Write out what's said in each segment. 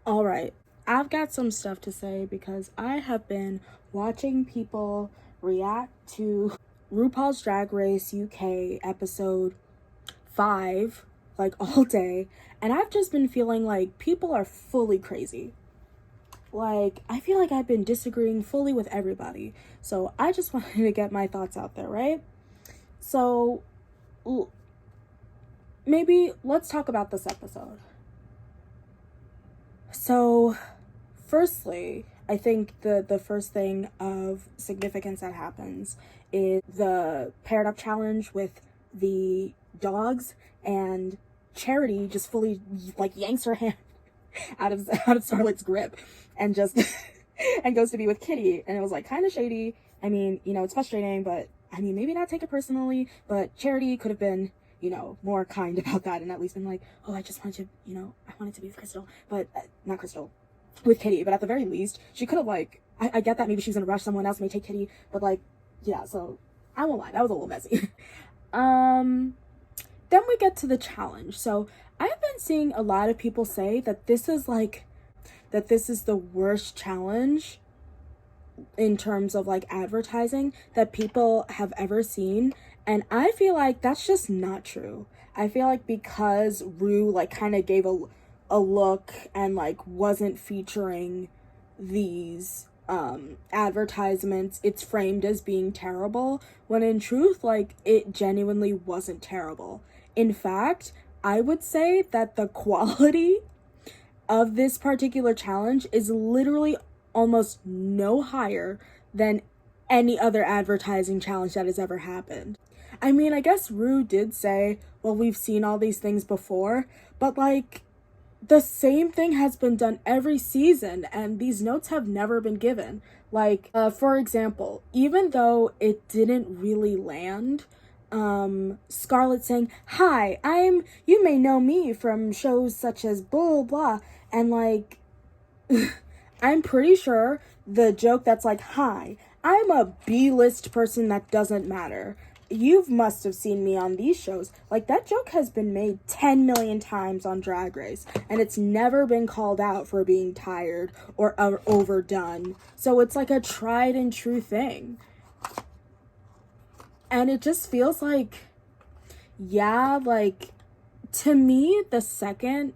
All right, I've got some stuff to say because I have been watching people react to RuPaul's Drag Race UK episode 5 like all day, and I've just been feeling like people are fully crazy. Like, I feel like I've been disagreeing fully with everybody. So I just wanted to get my thoughts out there, right? So maybe let's talk about this episode. So, firstly, I think the first thing of significance that happens is the paired up challenge with the dogs, and Charity just fully like yanks her hand out of Starlight's grip and just and goes to be with Kitty, and it was like kind of shady. I mean, it's frustrating, but I mean, maybe not take it personally, but Charity could have been more kind about that and at least been like, oh, I just wanted to, I wanted to be with Crystal, but not Crystal, with Kitty. But at the very least, she could have like, I get that maybe she was in a rush, someone else may take Kitty, but like, yeah, so I won't lie, that was a little messy. Then we get to the challenge. So I've been seeing a lot of people say that this is the worst challenge in terms of like advertising that people have ever seen, and I feel like that's just not true. I feel like because Rue like kind of gave a look and like wasn't featuring these advertisements, it's framed as being terrible, when in truth like it genuinely wasn't terrible. In fact, I would say that the quality of this particular challenge is literally almost no higher than any other advertising challenge that has ever happened. I mean, I guess Rue did say, well, we've seen all these things before, but like, the same thing has been done every season, and these notes have never been given. Like, for example, even though it didn't really land, Scarlett saying, hi, you may know me from shows such as blah, blah, and like, I'm pretty sure the joke that's like, hi, I'm a B-list person that doesn't matter. You must have seen me on these shows. Like, that joke has been made 10 million times on Drag Race, and it's never been called out for being tired or overdone. So it's like a tried and true thing. And it just feels like, yeah, like, to me, the second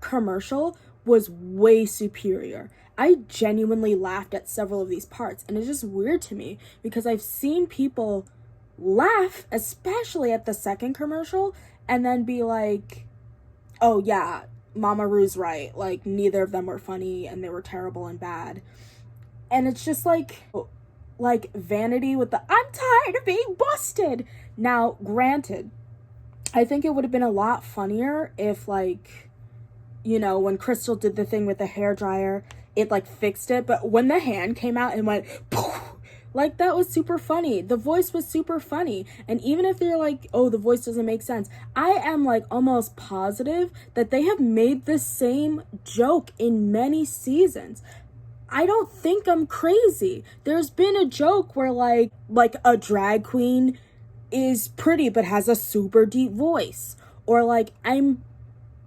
commercial was way superior. I genuinely laughed at several of these parts, and it's just weird to me because I've seen people laugh, especially at the second commercial, and then be like, oh yeah, Mama Rue's right, like neither of them were funny and they were terrible and bad. And it's just like Vanity with the I'm tired of being busted. Now, granted, I think it would have been a lot funnier if like, when Crystal did the thing with the hairdryer, it like fixed it, but when the hand came out and went poof, like that was super funny. The voice was super funny. And even if they're like, oh, the voice doesn't make sense, I am like almost positive that they have made the same joke in many seasons. I don't think I'm crazy. There's been a joke where like a drag queen is pretty but has a super deep voice, or like I'm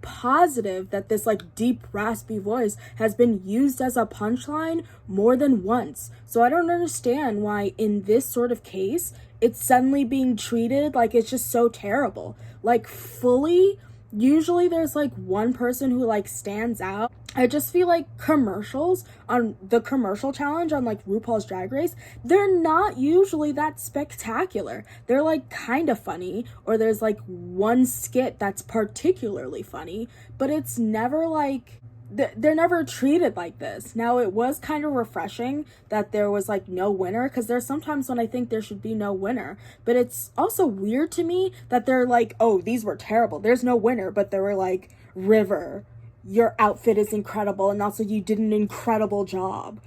positive that this like deep raspy voice has been used as a punchline more than once. So I don't understand why in this sort of case it's suddenly being treated like it's just so terrible. Like fully, usually there's like one person who like stands out. I just feel like commercials on the commercial challenge on like RuPaul's Drag Race, they're not usually that spectacular. They're like kind of funny, or there's like one skit that's particularly funny, but it's never like, they're never treated like this. Now, it was kind of refreshing that there was like no winner, because there's sometimes when I think there should be no winner, but it's also weird to me that they're like, oh, these were terrible, there's no winner, but they were like, River, your outfit is incredible, and also you did an incredible job.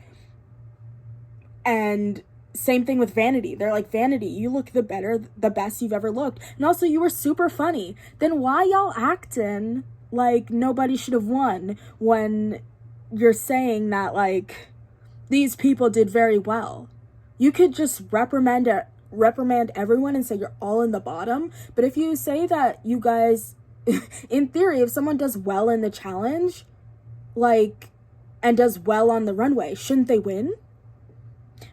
And same thing with Vanity. They're like, Vanity, you look the best you've ever looked, and also you were super funny. Then why y'all acting like nobody should have won when you're saying that like these people did very well? You could just reprimand everyone and say you're all in the bottom, but if you say that you guys in theory, if someone does well in the challenge, like, and does well on the runway, shouldn't they win?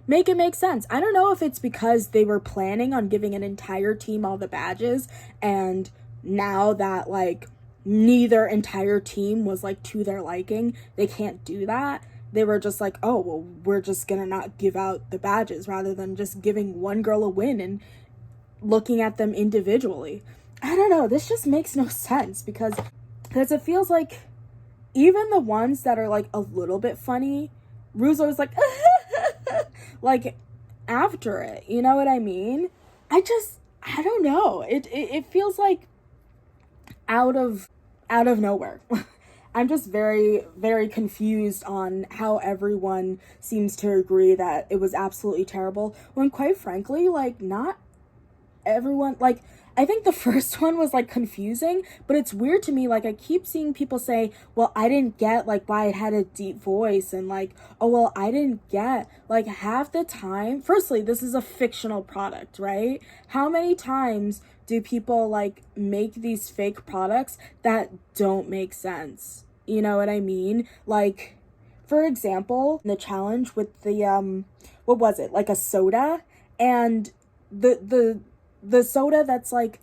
Make it make sense. I don't know if it's because they were planning on giving an entire team all the badges, and now that, like, neither entire team was, like, to their liking, they can't do that. They were just like, oh, well, we're just gonna not give out the badges rather than just giving one girl a win and looking at them individually. I don't know. This just makes no sense because it feels like even the ones that are, like, a little bit funny, Rue's always like, like, after it. You know what I mean? I don't know. It feels like out of nowhere. I'm just very, very confused on how everyone seems to agree that it was absolutely terrible, when quite frankly, like, not everyone, like, I think the first one was, like, confusing, but it's weird to me, like, I keep seeing people say, well, I didn't get, like, why it had a deep voice, and, like, oh, well, I didn't get, like, half the time, firstly, this is a fictional product, right? How many times do people, like, make these fake products that don't make sense? You know what I mean? Like, for example, the challenge with the, what was it? Like, a soda, and the soda that's, like,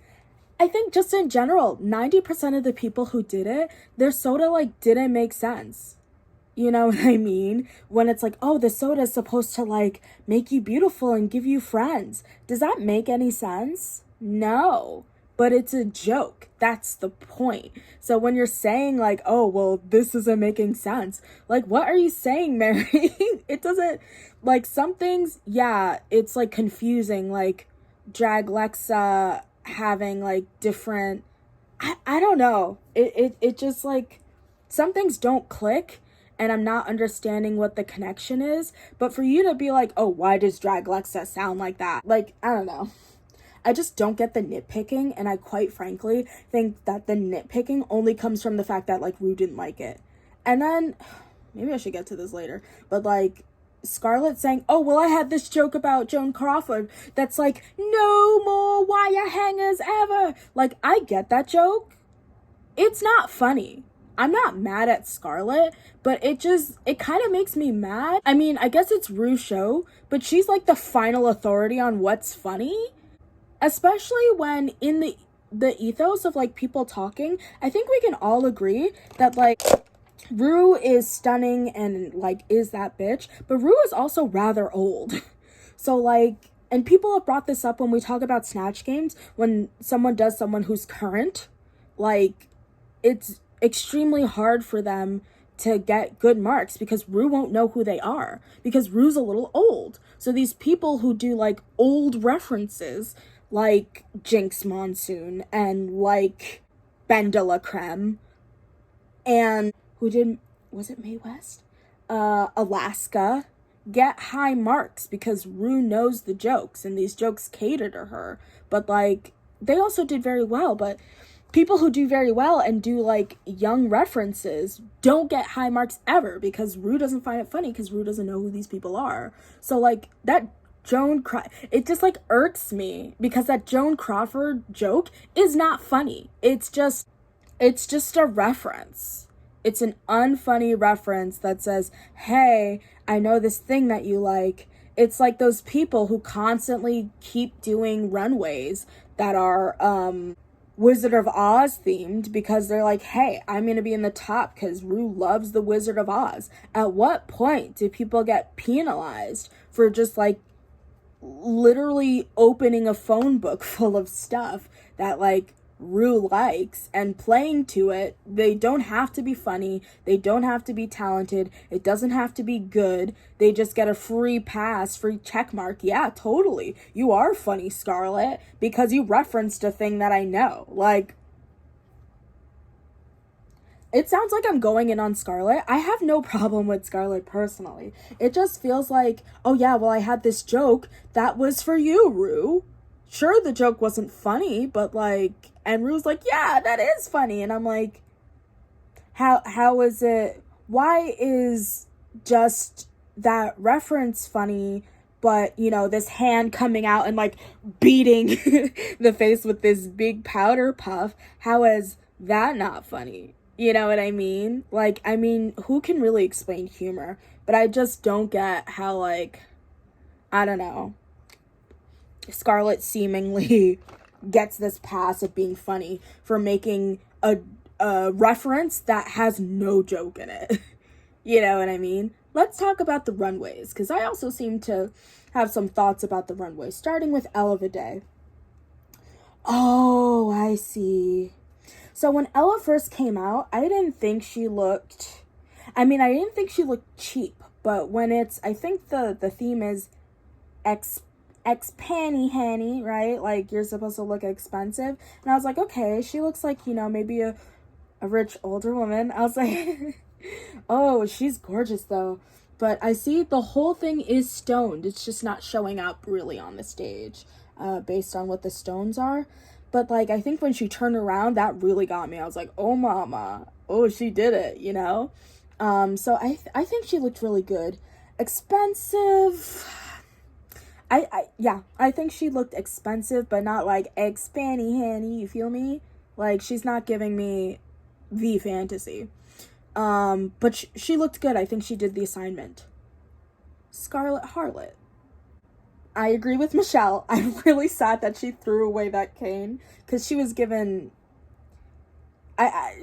I think just in general, 90% of the people who did it, their soda, like, didn't make sense. You know what I mean? When it's like, oh, the soda is supposed to, like, make you beautiful and give you friends. Does that make any sense? No. But it's a joke. That's the point. So when you're saying, like, oh, well, this isn't making sense, like, what are you saying, Mary? It doesn't, like, some things, yeah, it's, like, confusing, like, Drag Lexa having, like, different, I don't know. It just, like, some things don't click, and I'm not understanding what the connection is. But for you to be like, oh, why does Drag Lexa sound like that? Like, I don't know. I just don't get the nitpicking, and I quite frankly think that the nitpicking only comes from the fact that, like, Rue didn't like it. And then, maybe I should get to this later, but, like, Scarlett saying, oh, well, I had this joke about Joan Crawford that's like, no more wire hangers ever. Like, I get that joke. It's not funny. I'm not mad at Scarlett, but it kind of makes me mad. I mean, I guess it's Rue's show, but she's, like, the final authority on what's funny. Especially when in the ethos of, like, people talking, I think we can all agree that, like, Rue is stunning and, like, is that bitch, but Rue is also rather old. So, like, and people have brought this up when we talk about Snatch Games, when someone does someone who's current, like, it's extremely hard for them to get good marks because Rue won't know who they are because Rue's a little old. So these people who do, like, old references, like Jinx Monsoon and, like, Ben de la Creme, and who did, was it Mae West? Alaska, get high marks because Rue knows the jokes and these jokes cater to her. But, like, they also did very well, but people who do very well and do, like, young references don't get high marks ever because Rue doesn't find it funny because Rue doesn't know who these people are. So, like, that it just, like, irks me because that Joan Crawford joke is not funny. It's just a reference. It's an unfunny reference that says, hey, I know this thing that you like. It's like those people who constantly keep doing runways that are Wizard of Oz themed because they're like, hey, I'm going to be in the top because Rue loves the Wizard of Oz. At what point do people get penalized for just, like, literally opening a phone book full of stuff that, like, Rue likes and playing to it? They don't have to be funny. They don't have to be talented. It doesn't have to be good. They just get a free pass, free check mark. Yeah, totally. You are funny, Scarlett, because you referenced a thing that I know. Like, it sounds like I'm going in on Scarlett. I have no problem with Scarlett personally. It just feels like, oh yeah, well, I had this joke that was for you, Rue. Sure, the joke wasn't funny, but, like, and Rue's like, yeah, that is funny. And I'm like, how is it, why is just that reference funny, but, you know, this hand coming out and, like, beating the face with this big powder puff, how is that not funny. You know what I mean? Like, I mean, who can really explain humor? But I just don't get how, like, I don't know, Scarlett seemingly gets this pass of being funny for making a reference that has no joke in it. You know what I mean? Let's talk about the runways, because I also seem to have some thoughts about the runways, starting with Ella Vidae. Oh, I see. So when Ella first came out, I didn't think she looked, I didn't think she looked cheap, but when it's, I think the theme is ex panty hanny, right? Like, you're supposed to look expensive. And I was like, okay, she looks like, maybe a rich older woman. I was like, oh, she's gorgeous though. But I see the whole thing is stoned. It's just not showing up really on the stage, based on what the stones are. But, like, I think when she turned around, that really got me. I was like, oh, mama. Oh, she did it, So I think she looked really good. Expensive. I think she looked expensive, but not, like, expanny handy, you feel me? Like, she's not giving me the fantasy. But she looked good. I think she did the assignment. Scarlet Harlot. I agree with Michelle. I'm really sad that she threw away that cane, because she was given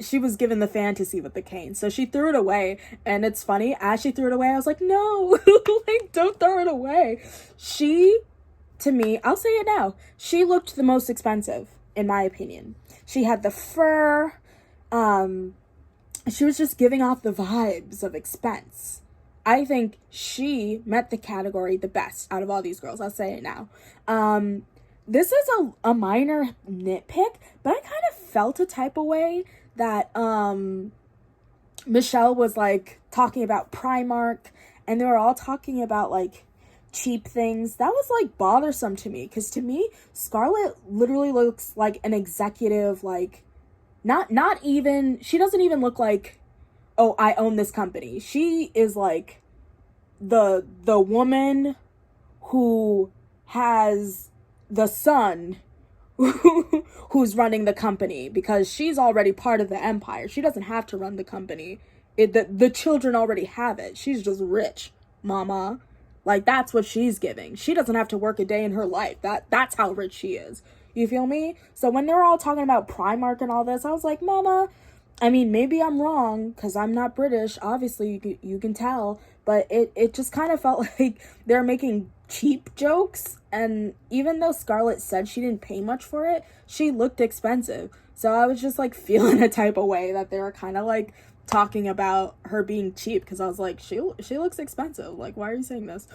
she was given the fantasy with the cane, so she threw it away. And it's funny, as she threw it away, I was like, no, like, don't throw it away. She, to me, I'll say it now, she looked the most expensive, in my opinion. She had the fur, she was just giving off the vibes of expense. I think she met the category the best out of all these girls. I'll say it now. This is a minor nitpick, but I kind of felt a type of way that Michelle was, like, talking about Primark, and they were all talking about, like, cheap things. That was, like, bothersome to me, because to me, Scarlett literally looks like an executive, like, not even, she doesn't even look like, oh, I own this company. She is, like, the woman who has the son who's running the company, because she's already part of the empire. She doesn't have to run the company. The children already have it. She's just rich, mama. Like, that's what she's giving. She doesn't have to work a day in her life. That's how rich she is. You feel me? So when they were all talking about Primark and all this, I was like, mama, maybe I'm wrong, because I'm not British. Obviously, you can tell. But it just kind of felt like they're making cheap jokes. And even though Scarlett said she didn't pay much for it, she looked expensive. So I was just, like, feeling a type of way that they were kind of, like, talking about her being cheap. Because I was like, she looks expensive. Like, why are you saying this?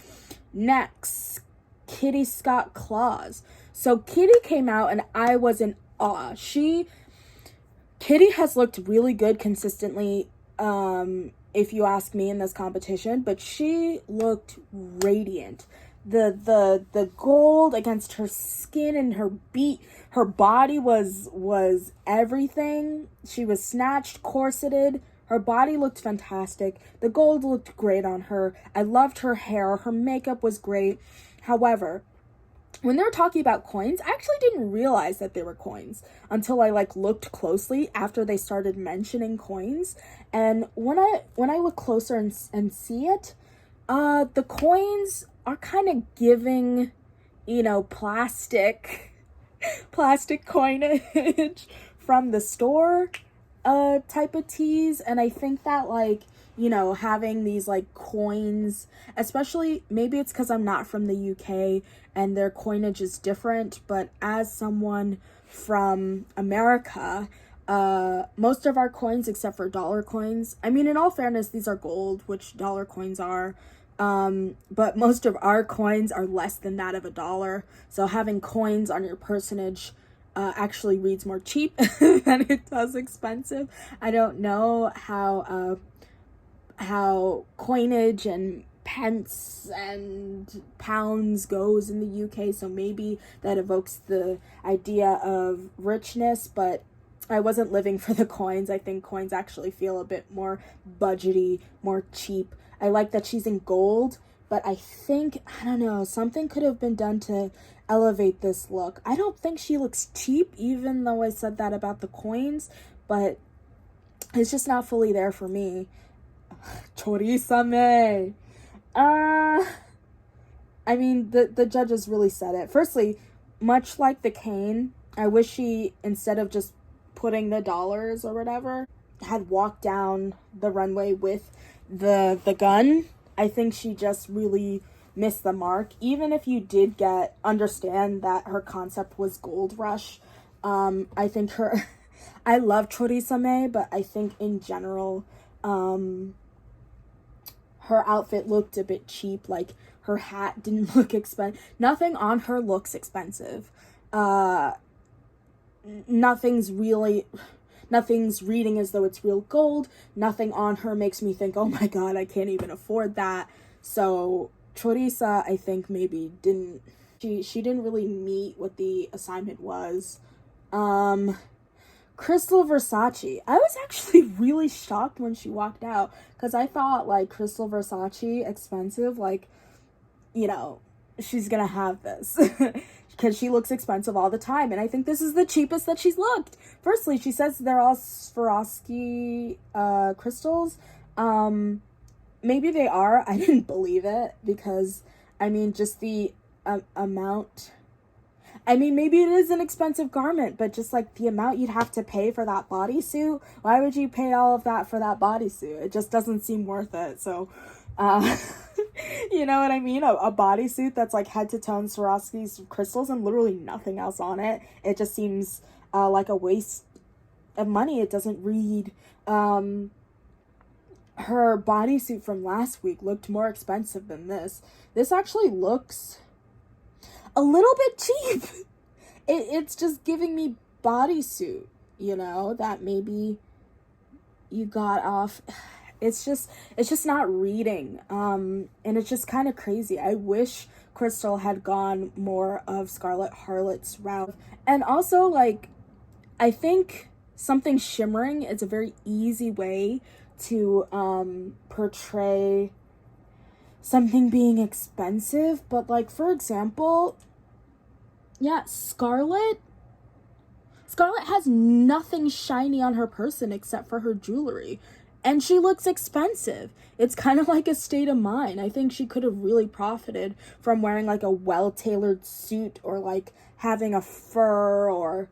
Next, Kitty Scott Claus. So Kitty came out and I was in awe. Kitty has looked really good consistently, if you ask me, in this competition, but she looked radiant. The gold against her skin and her body was everything. She was snatched, corseted. Her body looked fantastic. The gold looked great on her. I loved her hair. Her makeup was great. However, when they were talking about coins, I actually didn't realize that they were coins until I, like, looked closely after they started mentioning coins. And when I look closer and see it, the coins are kind of giving, plastic coinage from the store type of tease. And I think that, like, having these, like, coins, especially, maybe it's because I'm not from the UK and their coinage is different, but as someone from America, most of our coins, except for dollar coins, in all fairness, these are gold, which dollar coins are, but most of our coins are less than that of $1. So having coins on your personage actually reads more cheap than it does expensive. I don't know how coinage and pence and pounds goes in the UK, so maybe that evokes the idea of richness, but I wasn't living for the coins. I think coins actually feel a bit more budgety, more cheap. I like that she's in gold, but I think, I don't know, something could have been done to elevate this look. I don't think she looks cheap, even though I said that about the coins, but it's just not fully there for me. Chorisame. I mean, the judges really said it. Firstly, much like the cane, I wish she, instead of just putting the dollars or whatever, had walked down the runway with the gun. I think she just really missed the mark. Even if you did understand that her concept was Gold Rush, I think I love Chorisame, but I think in general, her outfit looked a bit cheap. Like, her hat didn't look expensive. Nothing on her looks expensive. Nothing's reading as though it's real gold. Nothing on her makes me think, oh my god, I can't even afford that. So Choriza, I think, maybe she didn't really meet what the assignment was. Crystal Versace. I was actually really shocked when she walked out, because I thought, like, Crystal Versace, expensive, like, you know, she's gonna have this. Because she looks expensive all the time, and I think this is the cheapest that she's looked. Firstly, she says they're all Swarovski crystals. Maybe they are. I didn't believe it, because, I mean, just the amount. I mean, maybe it is an expensive garment, but just, like, the amount you'd have to pay for that bodysuit, why would you pay all of that for that bodysuit? It just doesn't seem worth it. So, you know what I mean? A bodysuit that's, like, head to toe Swarovski's crystals and literally nothing else on it. It just seems like a waste of money. It doesn't read. Her bodysuit from last week looked more expensive than this. This actually looks a little bit cheap. It's just giving me bodysuit, you know, that maybe you got off. It's just not reading. And it's just kind of crazy. I wish Crystal had gone more of Scarlet Harlot's route. And also, like, I think something shimmering is a very easy way to portray something being expensive. But, like, for example, yeah, Scarlet has nothing shiny on her person except for her jewelry. And she looks expensive. It's kind of like a state of mind. I think she could have really profited from wearing, like, a well-tailored suit, or, like, having a fur or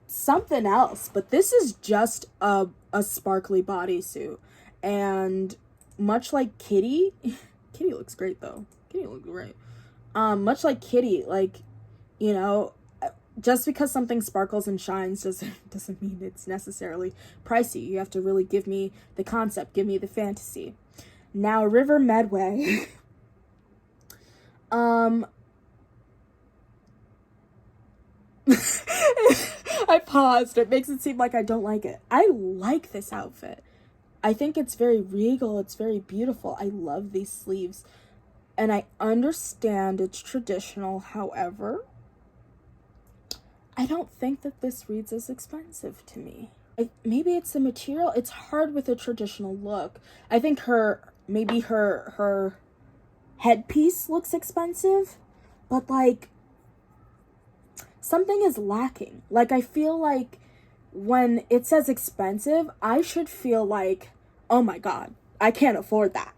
something else. But this is just a sparkly bodysuit. And much like Kitty, Kitty looks great, though. Kitty looks great. Much like Kitty, like, you know, just because something sparkles and shines doesn't mean it's necessarily pricey. You have to really give me the concept, give me the fantasy. Now, River Medway. I paused. It makes it seem like I don't like it. I like this outfit. I think it's very regal. It's very beautiful. I love these sleeves. And I understand it's traditional. However, I don't think that this reads as expensive to me. Maybe it's the material. It's hard with a traditional look. I think her headpiece looks expensive, but, like, something is lacking. Like, I feel like when it says expensive, I should feel like, oh my god, I can't afford that.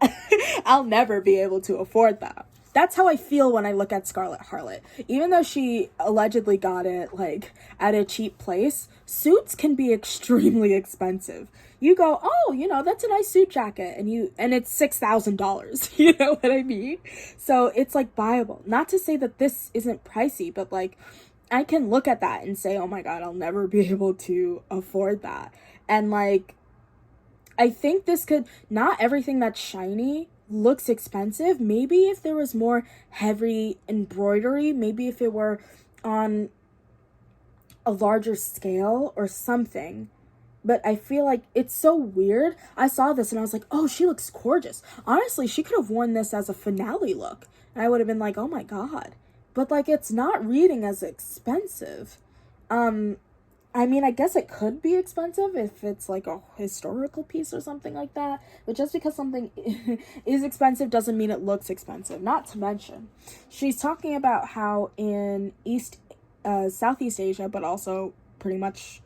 I'll never be able to afford that. That's how I feel when I look at Scarlet Harlot. Even though she allegedly got it, like, at a cheap place, suits can be extremely expensive. You go, oh, you know, that's a nice suit jacket, and it's $6,000. You know what I mean? So it's, like, buyable. Not to say that this isn't pricey, but, like, I can look at that and say, oh my god, I'll never be able to afford that. And, like, I think this could, not everything that's shiny looks expensive. Maybe if there was more heavy embroidery, maybe if it were on a larger scale or something. But I feel like it's so weird. I saw this and I was like, oh, she looks gorgeous. Honestly, she could have worn this as a finale look, and I would have been like, oh my god. But, like, it's not reading as expensive. I mean, I guess it could be expensive if it's, like, a historical piece or something like that. But just because something is expensive doesn't mean it looks expensive. Not to mention, she's talking about how in Southeast Asia, but also pretty much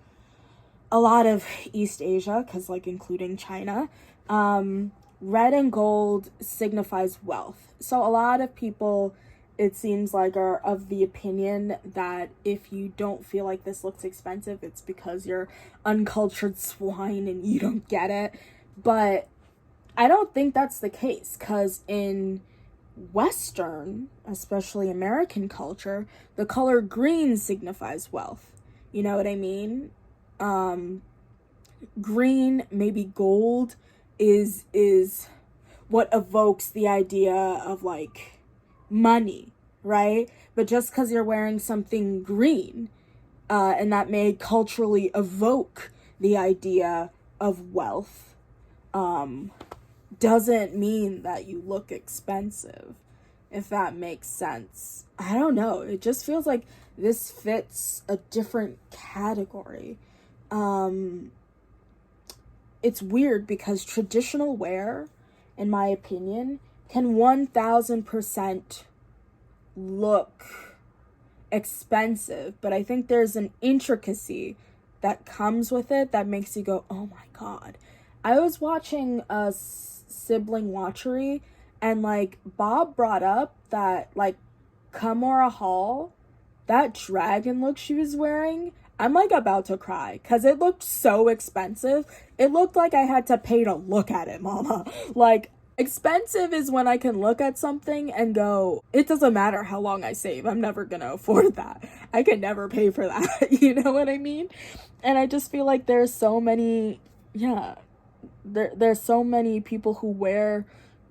a lot of East Asia, because like including China, red and gold signifies wealth. So a lot of people, it seems like, are of the opinion that if you don't feel like this looks expensive, it's because you're uncultured swine and you don't get it. But I don't think that's the case, because in Western, especially American culture, the color green signifies wealth. You know what I mean? Green, maybe gold, is what evokes the idea of like money, right? But just because you're wearing something green, and that may culturally evoke the idea of wealth, doesn't mean that you look expensive, if that makes sense. I don't know. It just feels like this fits a different category. It's weird because traditional wear, in my opinion, can 1000% look expensive, but I think there's an intricacy that comes with it that makes you go, oh my god. I was watching a sibling watchery, and like Bob brought up that like Kamora Hall, that dragon look she was wearing, I'm like about to cry because it looked so expensive. It looked like I had to pay to look at it, mama. Like, expensive is when I can look at something and go, it doesn't matter how long I save, I'm never gonna afford that. I can never pay for that. You know what I mean? And I just feel like there's so many, there's so many people who wear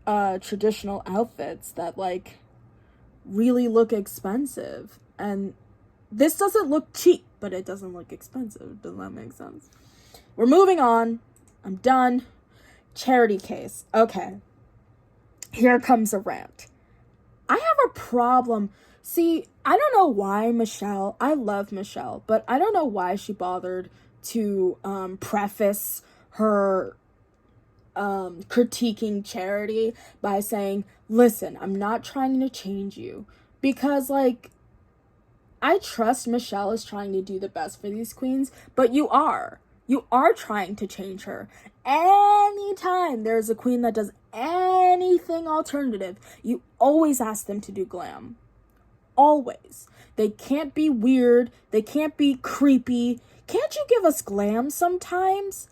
traditional outfits that like really look expensive, and this doesn't look cheap, but it doesn't look expensive. Does that make sense? We're moving on. I'm done. Charity case. Okay. Here comes a rant. I have a problem. See, I don't know why Michelle, I love Michelle, but I don't know why she bothered to preface her critiquing Charity by saying, listen, I'm not trying to change you. Because, like, I trust Michelle is trying to do the best for these queens, but you are trying to change her. Anytime there's a queen that does anything alternative, you always ask them to do glam. Always. They can't be weird. They can't be creepy. Can't you give us glam sometimes?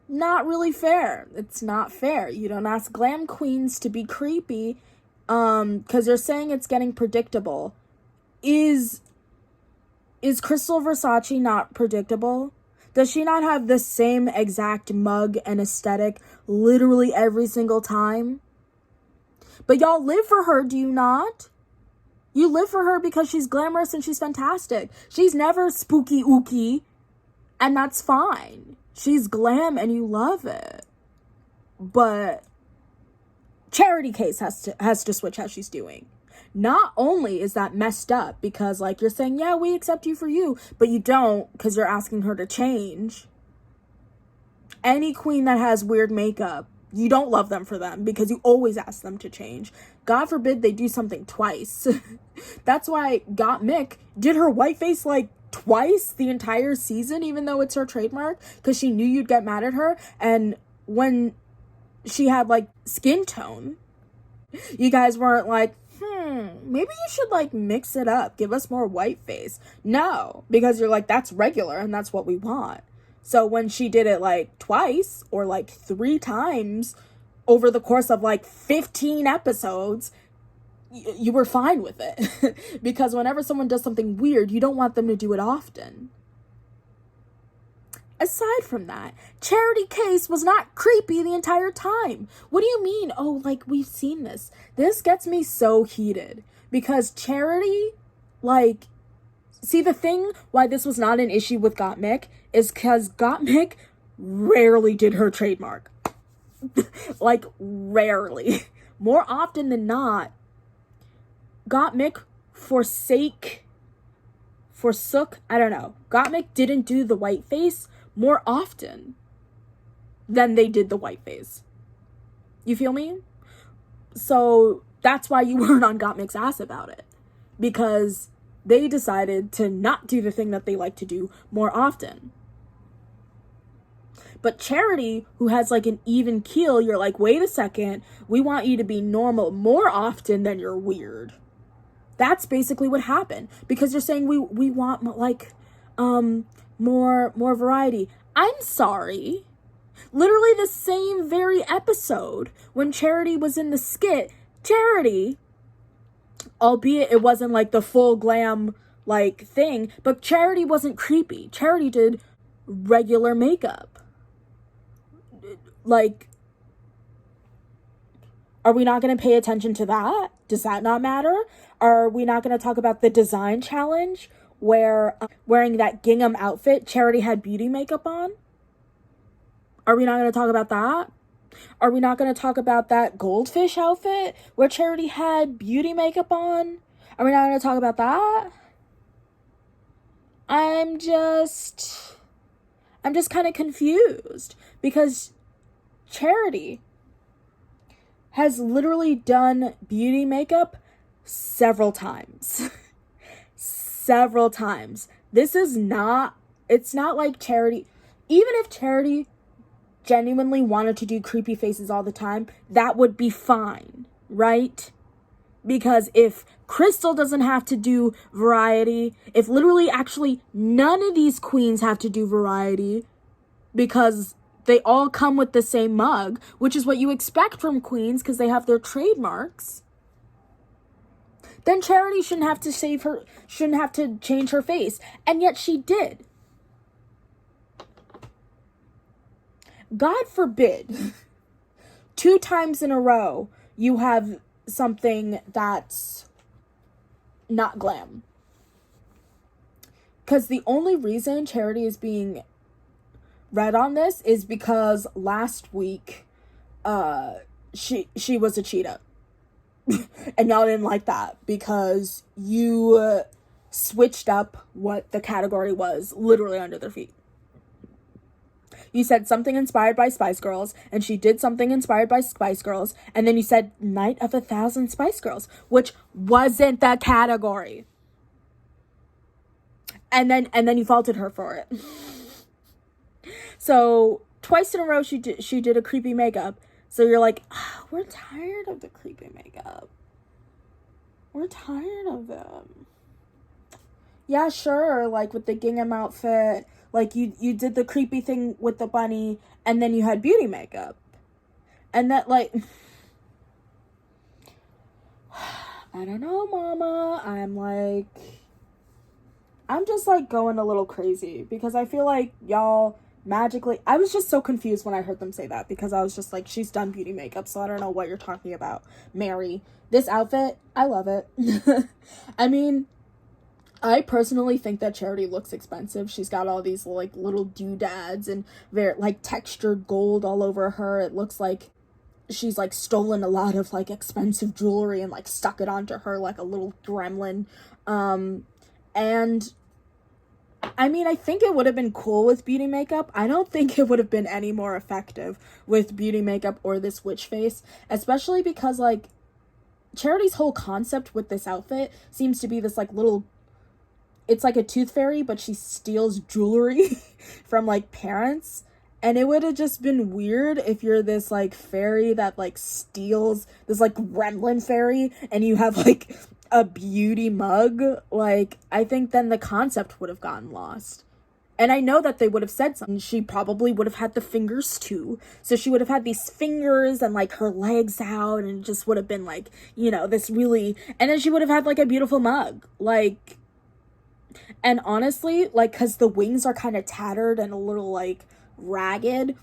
Not really fair. It's not fair. You don't ask glam queens to be creepy, because you're saying it's getting predictable. Is Crystal Versace not predictable? Does she not have the same exact mug and aesthetic literally every single time? But y'all live for her, do you not? You live for her because she's glamorous and she's fantastic. She's never spooky ooky, and that's fine. She's glam and you love it. But Charity case has to switch how she's doing. Not only is that messed up because, like, you're saying, yeah, we accept you for you, but you don't because you're asking her to change. Any queen that has weird makeup, you don't love them for them because you always ask them to change. God forbid they do something twice. That's why Got Mick did her white face, like, twice the entire season, even though it's her trademark, because she knew you'd get mad at her. And when she had, like, skin tone, you guys weren't like, maybe you should, like, mix it up. Give us more white face. No, because you're like, that's regular and that's what we want. So when she did it, like, twice or, like, 3 times over the course of, like, 15 episodes, you were fine with it. Because whenever someone does something weird, you don't want them to do it often. Aside from that, Charity case was not creepy the entire time. What do you mean? Oh, like, we've seen this. This gets me so heated. Because Charity, like, see, the thing why this was not an issue with Gottmik is because Gottmik rarely did her trademark. Like, rarely. More often than not, Gottmik forsook, I don't know. Gottmik didn't do the white face more often than they did the white face. You feel me? So that's why you weren't on Gottmik's ass about it. Because they decided to not do the thing that they like to do more often. But Charity, who has like an even keel, you're like, wait a second, we want you to be normal more often than you're weird. That's basically what happened, because you're saying we want like more variety. I'm sorry. Literally the same very episode when Charity was in the skit, Charity, albeit it wasn't like the full glam like thing, but Charity wasn't creepy. Charity did regular makeup. Like, are we not going to pay attention to that? Does that not matter? Are we not going to talk about the design challenge where wearing that gingham outfit, Charity had beauty makeup on? Are we not going to talk about that? Are we not going to talk about that goldfish outfit where Charity had beauty makeup on? Are we not going to talk about that? I'm just kind of confused, because Charity has literally done beauty makeup several times. Several times. It's not like Charity, even if Charity genuinely wanted to do creepy faces all the time, that would be fine, right? Because if Crystal doesn't have to do variety, if literally actually none of these queens have to do variety, because they all come with the same mug, which is what you expect from queens because they have their trademarks, then Charity shouldn't have to change her face. And yet she did. God forbid, 2 times in a row, you have something that's not glam. Because the only reason Charity is being read on this is because last week, she was a cheetah. And y'all didn't like that because you switched up what the category was literally under their feet. You said something inspired by Spice Girls, and she did something inspired by Spice Girls, and then you said Night of 1,000 Spice Girls, which wasn't the category. And then you faulted her for it. So twice in a row she did a creepy makeup. So you're like, we're tired of the creepy makeup. We're tired of them. Yeah, sure, like with the gingham outfit, like you did the creepy thing with the bunny, and then you had beauty makeup. And that, like, I don't know, mama. I'm just like going a little crazy because I feel like y'all magically, I was just so confused when I heard them say that, because I was just like, she's done beauty makeup, so I don't know what you're talking about, Mary. This outfit, I love it. I mean, I personally think that Charity looks expensive. She's got all these like little doodads and very like textured gold all over her. It looks like she's like stolen a lot of like expensive jewelry and like stuck it onto her like a little gremlin. And I mean, I think it would have been cool with beauty makeup. I don't think it would have been any more effective with beauty makeup or this witch face, especially because like Charity's whole concept with this outfit seems to be this like little, it's like a tooth fairy, but she steals jewelry from like parents. And it would have just been weird if you're this like fairy that like steals, this like gremlin fairy, and you have like a beauty mug. Like, I think then the concept would have gotten lost. And I know that they would have said something. She probably would have had the fingers too. So she would have had these fingers and like her legs out, and it just would have been like, you know, this really, and then she would have had like a beautiful mug. Like, and honestly, like, cause the wings are kind of tattered and a little like ragged,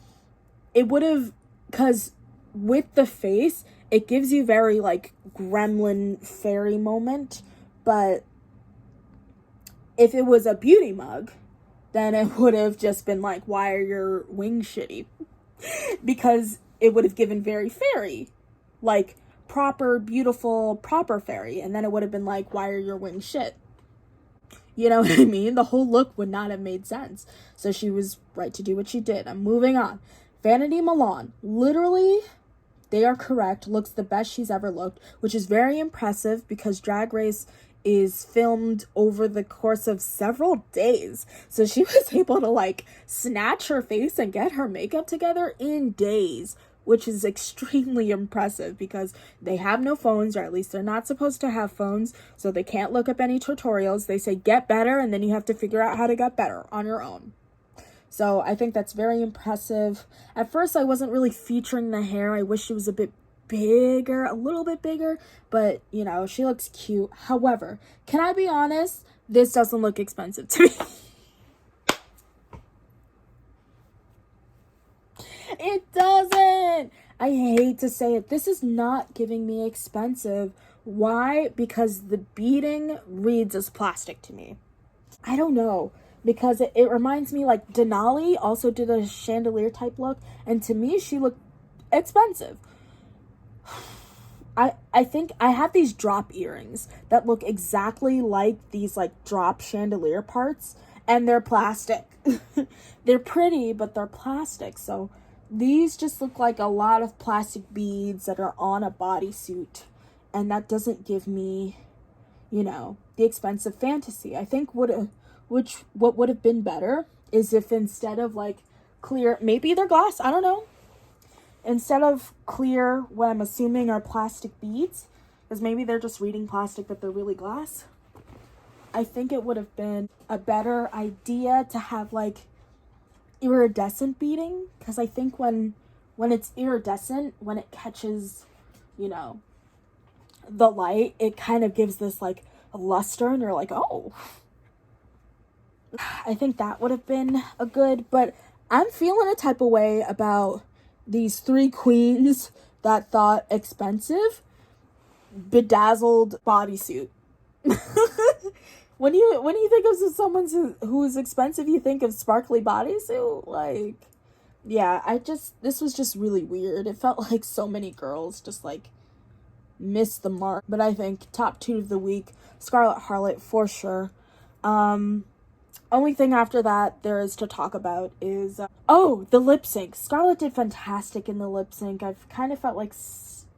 it would have, cause with the face, it gives you very like gremlin fairy moment. But if it was a beauty mug, then it would have just been like, why are your wings shitty? Because it would have given very fairy, like proper, beautiful, proper fairy. And then it would have been like, why are your wings shit? You know what I mean? The whole look would not have made sense. So she was right to do what she did. I'm moving on. Vanity Milan. Literally, they are correct. Looks the best she's ever looked, which is very impressive because Drag Race is filmed over the course of several days. So she was able to like snatch her face and get her makeup together in days, which is extremely impressive because they have no phones, or at least they're not supposed to have phones, so they can't look up any tutorials. They say get better, and then you have to figure out how to get better on your own. So I think that's very impressive. At first, I wasn't really featuring the hair. I wish it was a bit bigger, a little bit bigger, but you know, she looks cute. However, can I be honest? This doesn't look expensive to me. It doesn't. I hate to say it. This is not giving me expensive. Why? Because the beading reads as plastic to me. I don't know. Because it reminds me, like, Denali also did a chandelier type look, and to me, she looked expensive. I think I have these drop earrings that look exactly like these, like, drop chandelier parts, and they're plastic. They're pretty, but they're plastic, so these just look like a lot of plastic beads that are on a bodysuit, and that doesn't give me, you know, the expensive fantasy. I think what would have been better is if instead of like clear, maybe they're glass, I don't know, instead of clear, what I'm assuming are plastic beads, because maybe they're just reading plastic but they're really glass, I think it would have been a better idea to have like iridescent beading, because I think when it's iridescent, when it catches, you know, the light, it kind of gives this like a luster, and you're like, oh, I think that would have been a good, but I'm feeling a type of way about these three queens that thought expensive bedazzled bodysuit. When you think of someone who's expensive, you think of sparkly bodysuit. Like, yeah, this was just really weird. It felt like so many girls just like missed the mark. But I think top 2 of the week, Scarlet Harlot for sure. Only thing after that there is to talk about is the lip sync. Scarlet did fantastic in the lip sync. I've kind of felt like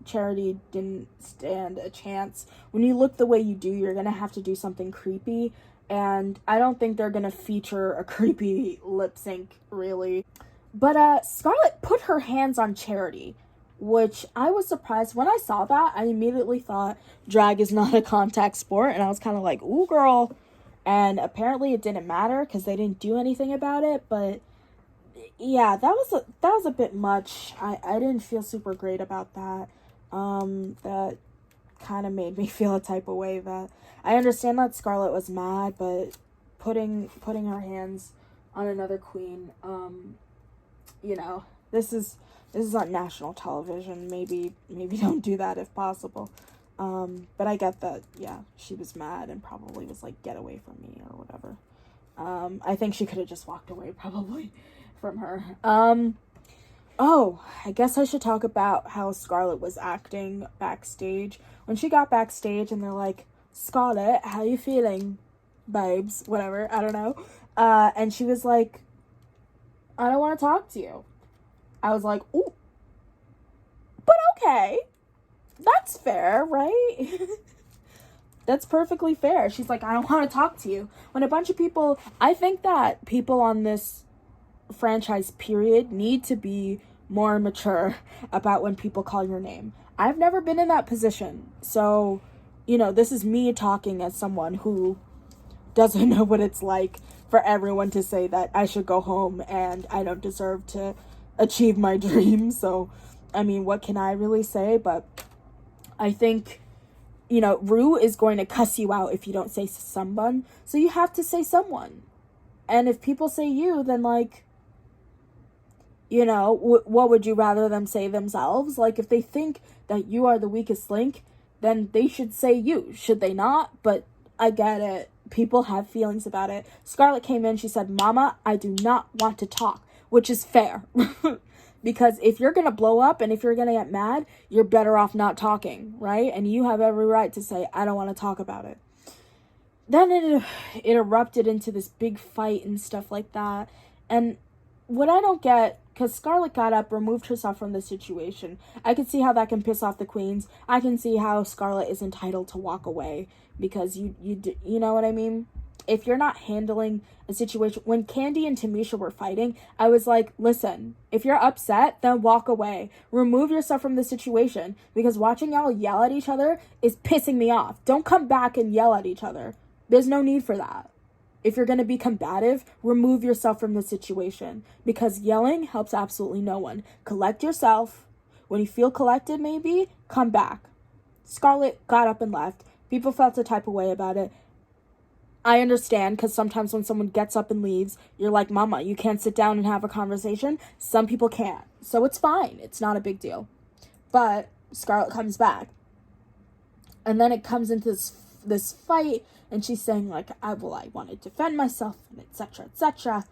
Charity didn't stand a chance. When you look the way you do, you're gonna have to do something creepy, and I don't think they're gonna feature a creepy lip sync really. But Scarlet put her hands on Charity, which I was surprised when I saw that. I immediately thought drag is not a contact sport, and I was kind of like, ooh girl. And apparently it didn't matter because they didn't do anything about it. But yeah, that was a bit much. I didn't feel super great about that. That kind of made me feel a type of way. That I understand that Scarlet was mad, but putting her hands on another queen, you know, this is on national television. Maybe don't do that if possible. But I get that, yeah, she was mad and probably was like, get away from me or whatever. I think she could have just walked away probably from her. I guess I should talk about how Scarlet was acting backstage. When she got backstage and they're like, Scarlet, how you feeling, babes? Whatever, I don't know. And she was like, I don't want to talk to you. I was like, ooh, but okay. That's fair, right? That's perfectly fair. She's like, I don't want to talk to you. When a bunch of people, I think that people on this franchise period need to be more mature about when people call your name. I've never been in that position. So, you know, this is me talking as someone who doesn't know what it's like for everyone to say that I should go home and I don't deserve to achieve my dream. So, I mean, what can I really say? But I think, you know, Rue is going to cuss you out if you don't say someone. So you have to say someone. And if people say you, then, like, you know, what would you rather them say themselves? Like, if they think that you are the weakest link, then they should say you. Should they not? But I get it. People have feelings about it. Scarlett came in, she said, Mama, I do not want to talk, which is fair. Because if you're going to blow up and if you're going to get mad, you're better off not talking, right? And you have every right to say, I don't want to talk about it. Then it erupted into this big fight and stuff like that. And what I don't get because Scarlett got up, removed herself from the situation. I could see how that can piss off the queens. I can see how Scarlett is entitled to walk away because you know what I mean? If you're not handling a situation, when Candy and Tamisha were fighting, I was like, listen, if you're upset, then walk away. Remove yourself from the situation, because watching y'all yell at each other is pissing me off. Don't come back and yell at each other. There's no need for that. If you're going to be combative, remove yourself from the situation, because yelling helps absolutely no one. Collect yourself. When you feel collected, maybe, come back. Scarlett got up and left. People felt a type of way about it. I understand, because sometimes when someone gets up and leaves, you're like, mama, you can't sit down and have a conversation. Some people can't. So it's fine. It's not a big deal. But Scarlett comes back. And then it comes into this fight, and she's saying, like, I want to defend myself, and etc., etc.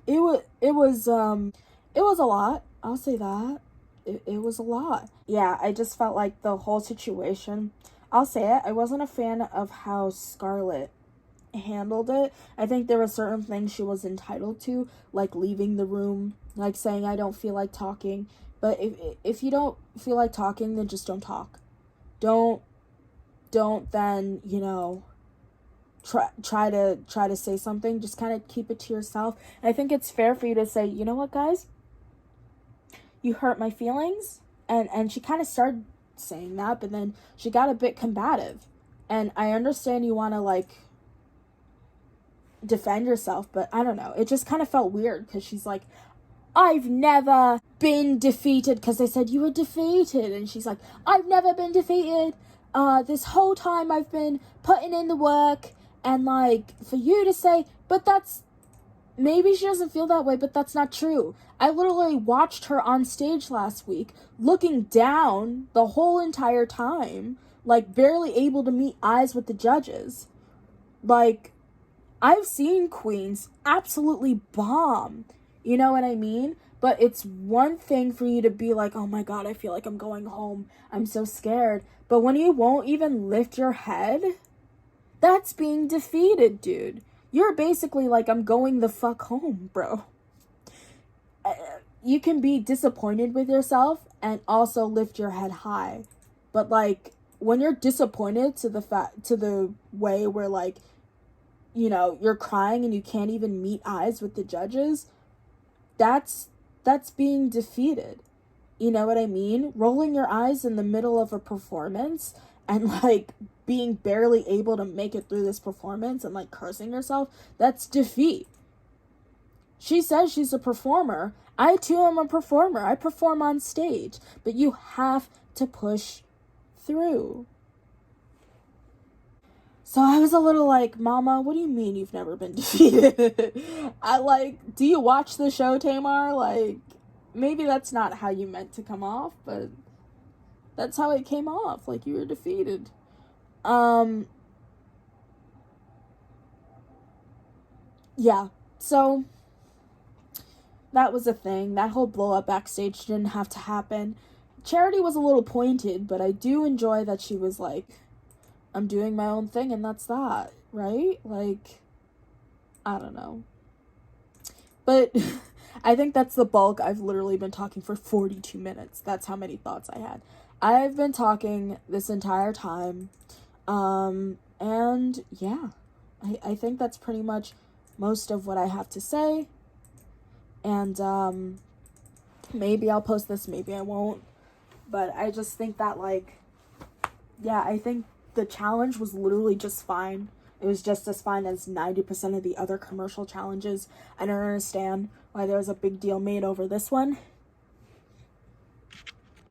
It was a lot. I'll say that. It was a lot. Yeah, I just felt like the whole situation, I'll say it, I wasn't a fan of how Scarlett handled it. I think there were certain things she was entitled to, like leaving the room, like saying, I don't feel like talking. But if you don't feel like talking, then just don't talk. Don't then, you know, try to say something. Just kind of keep it to yourself. And I think it's fair for you to say, you know what, guys? You hurt my feelings. And she kind of started saying that, but then she got a bit combative. And I understand you want to, like, defend yourself, but I don't know. It just kind of felt weird, because she's like, I've never been defeated, because they said you were defeated. And she's like, I've never been defeated. This whole time I've been putting in the work. And, like, for you to say, but that's, maybe she doesn't feel that way, but that's not true. I literally watched her on stage last week, looking down the whole entire time, like, barely able to meet eyes with the judges. Like, I've seen queens absolutely bomb. You know what I mean? But it's one thing for you to be like, oh my god, I feel like I'm going home. I'm so scared. But when you won't even lift your head, that's being defeated, dude. You're basically like, I'm going the fuck home, bro. You can be disappointed with yourself and also lift your head high. But, like, when you're disappointed to the way where, like, you know, you're crying and you can't even meet eyes with the judges, that's being defeated. You know what I mean? Rolling your eyes in the middle of a performance and, like, being barely able to make it through this performance and, like, cursing yourself, that's defeat. She says she's a performer. I, too, am a performer. I perform on stage. But you have to push through. So I was a little like, Mama, what do you mean you've never been defeated? Do you watch the show, Tamar? Like, maybe that's not how you meant to come off, but that's how it came off. Like, you were defeated. Yeah, so that was a thing. That whole blow up backstage didn't have to happen. Charity was a little pointed, but I do enjoy that she was like, I'm doing my own thing and that's that, right? Like, I don't know. But I think that's the bulk. I've literally been talking for 42 minutes. That's how many thoughts I had. I've been talking this entire time. And yeah, I think that's pretty much most of what I have to say. And maybe I'll post this, maybe I won't. But I just think that, like, yeah, I think the challenge was literally just fine. It was just as fine as 90% of the other commercial challenges. I don't understand why there was a big deal made over this one.